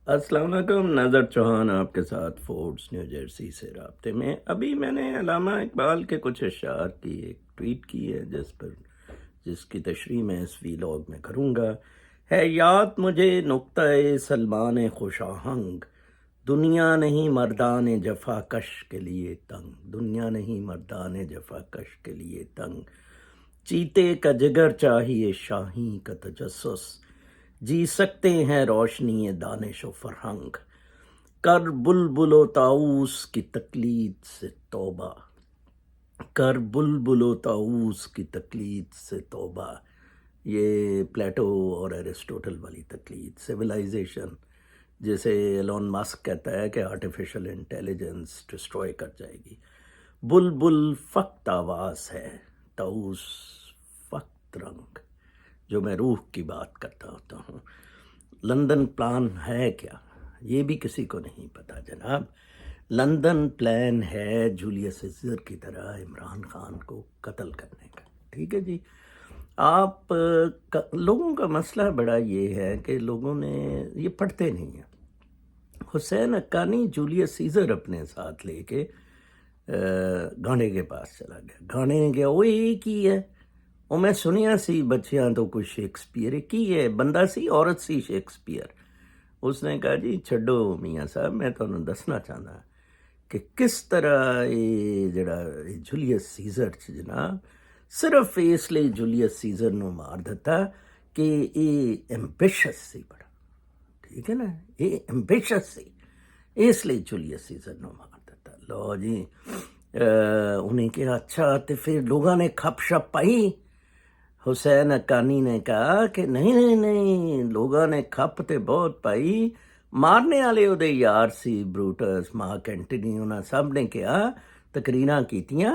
السلام علیکم، نظر چوہان آپ کے ساتھ فورڈس نیو جرسی سے رابطے میں۔ ابھی میں نے علامہ اقبال کے کچھ اشعار کی ایک ٹویٹ کی ہے جس کی تشریح میں اس ویلاگ میں کروں گا۔ ہے یاد مجھے نقطۂ سلمان خوش آہنگ، دنیا نہیں مردان جفا کش کے لیے تنگ، دنیا نہیں مردان جفا کش کے لیے تنگ، چیتے کا جگر چاہیے شاہین کا تجسس، جی سکتے ہیں روشنی دانش و فرہنگ، کر بلبل و طاؤس کی تقلید سے توبہ، کر بلبل و طاؤس کی تقلید سے توبہ۔ یہ پلیٹو اور ایرسٹوٹل والی تقلید، سویلائزیشن جسے ایلون مسک کہتا ہے کہ آرٹیفیشل انٹیلیجنس ڈسٹروائے کر جائے گی۔ بلبل فقط آواز ہے، طاؤس فقط رنگ، جو میں روح کی بات کرتا ہوتا ہوں۔ لندن پلان ہے کیا؟ یہ بھی کسی کو نہیں پتا جناب۔ لندن پلان ہے جولیس سیزر کی طرح عمران خان کو قتل کرنے کا، ٹھیک ہے جی۔ آپ لوگوں کا مسئلہ بڑا یہ ہے کہ لوگوں نے یہ پڑھتے نہیں ہیں۔ حسین حقانی جولیس سیزر اپنے ساتھ لے کے گانڈے کے پاس چلا گیا۔ گانڈے نے کہا وہ ایک ہی ہے، وہ میں سنیا سی بچیاں تو کچھ شیکسپیئر کی ہے، بندہ سی عورت سی شیکسپیئر۔ اس نے کہا جی چھڈو میاں صاحب، میں تمہیں دسنا چاہتا کہ کس طرح یہ جڑا جولیس سیزر جناب صرف اس لیے جولیس سیزر نو مار دیتا کہ یہ ایمبیشس سی بڑا، ٹھیک ہے نا، یہ ایمبیشس سی، اس لیے جولیس سیزر نو مار دیتا۔ لو جی انہیں کہا اچھا تو پھر لوگوں نے کھپ شپ پائی۔ حسین حقانی نے کہا کہ نہیں نہیں نہیں، لوگوں نے کھپ تے بہت پائی، مارنے والے وہ یار سی، بروٹس، مارک اینٹنی، انہاں سب نے کہا، تقریراں کیتیاں،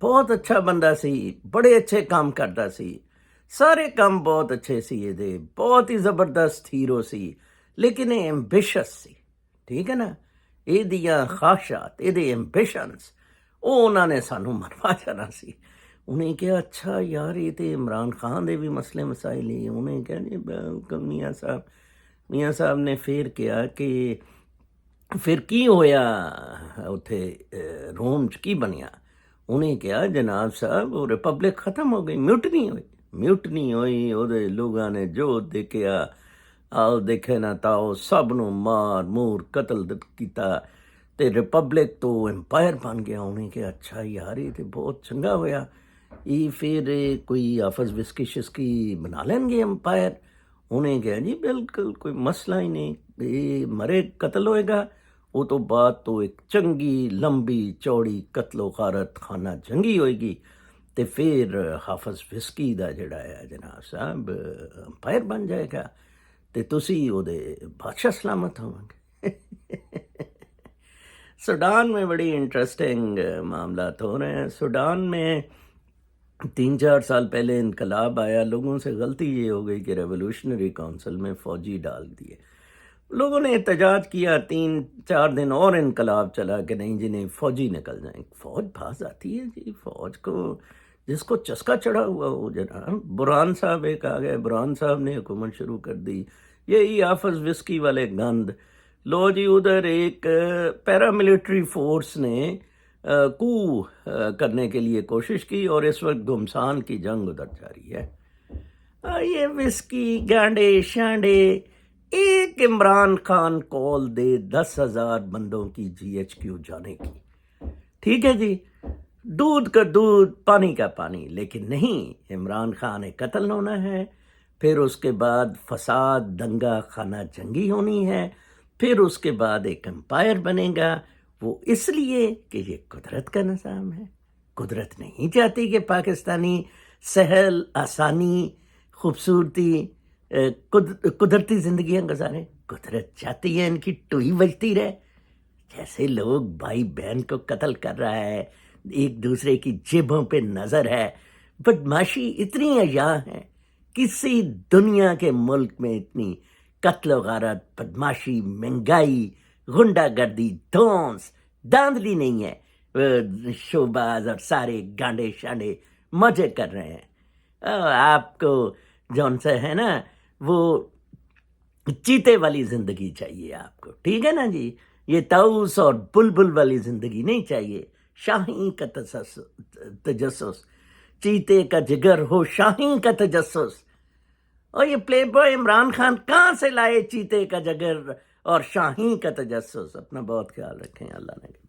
بہت اچھا بندہ سی، بڑے اچھے کام کرتا سی، سارے کام بہت اچھے سی، یہ بہت ہی زبردست ہیرو سی، لیکن یہ ایمبیشس سی، ٹھیک ہے نا، یہ دیاں خواہشات، یہ ایمبیشنز، وہ انہوں نے سانو مروا جانا سی۔ انہیں کہا اچھا یار یہ تو عمران خان دے بھی مسئلے مسائل ہی، انہیں کہا جی بالکل میاں صاحب نے پھر کیا کہ پھر کی ہویا اتھے روم چ کی بنیا؟ انہیں کہا جناب صاحب وہ ریپبلک ختم ہو گئی، میوٹنی ہوئی، وہ لوگوں نے جو دیکھا آؤ دیکھے نہ تاؤ، سب نو مار مور قتل کیتا، تے ریپبلک تو امپائر بن گیا۔ انہیں کہ اچھا یار یہ تو بہت چنگا ہویا، یہ پھر کوئی حافظ وسکی شسکی بنا لیں گے امپائر؟ انہیں کہا جی بالکل کوئی مسئلہ ہی نہیں، یہ مرے قتل ہوئے گا، وہ تو بات تو ایک چنگی لمبی چوڑی قتل و غارت خانہ جنگی ہوئے گی، تے پھر حافظ وسکی دا جڑا ہے جناب صاحب امپائر بن جائے گا، تے تسی وہ دے بادشاہ سلامت ہوں گے۔ سوڈان میں بڑی انٹرسٹنگ معاملات ہو رہے ہیں۔ سوڈان میں 3-4 سال پہلے انقلاب آیا، لوگوں سے غلطی یہ ہو گئی کہ ریولوشنری کونسل میں فوجی ڈال دیے، لوگوں نے احتجاج کیا، 3-4 دن اور انقلاب چلا کہ نہیں جی نہیں فوجی نکل جائیں۔ فوج باز آتی ہے جی، فوج کو جس کو چسکا چڑھا ہوا ہو جناب، برہان صاحب ایک آ گئے، برہان صاحب نے حکومت شروع کر دی، یہی حافظ وسکی والے گند، لو جی ادھر ایک پیراملٹری فورس نے کو کرنے کے لیے کوشش کی، اور اس وقت گھمسان کی جنگ ادھر جاری ہے۔ یہ وسکی گانڈے شانڈے، ایک عمران خان کال دے 10,000 بندوں کی GHQ جانے کی، ٹھیک ہے جی، دودھ کا دودھ پانی کا پانی، لیکن نہیں، عمران خان قتل ہونا ہے، پھر اس کے بعد فساد دنگا خانہ جنگی ہونی ہے، پھر اس کے بعد ایک امپائر بنے گا۔ وہ اس لیے کہ یہ قدرت کا نظام ہے، قدرت نہیں چاہتی کہ پاکستانی سہل آسانی خوبصورتی قدرتی زندگیاں گزاریں، قدرت چاہتی ہے ان کی ٹوئی بجتی رہے، جیسے لوگ بھائی بہن کو قتل کر رہا ہے، ایک دوسرے کی جیبوں پہ نظر ہے، بدماشی اتنی عیاں ہے، کسی دنیا کے ملک میں اتنی قتل و غارت، بدماشی، مہنگائی، غنڈہ گردی، دھونس داندلی نہیں ہے۔ شوباز اور سارے گانڈے شانڈے مزے کر رہے ہیں۔ آپ کو جون سے ہے نا وہ چیتے والی زندگی چاہیے آپ کو، ٹھیک ہے نا جی؟ یہ طاؤس اور بلبل والی زندگی نہیں چاہیے، شاہین کا تجسس، چیتے کا جگر ہو شاہین کا تجسس۔ اور یہ پلے بوائے عمران خان کہاں سے لائے چیتے کا جگر اور شاہین کا تجسس؟ اپنا بہت خیال رکھیں، اللہ نے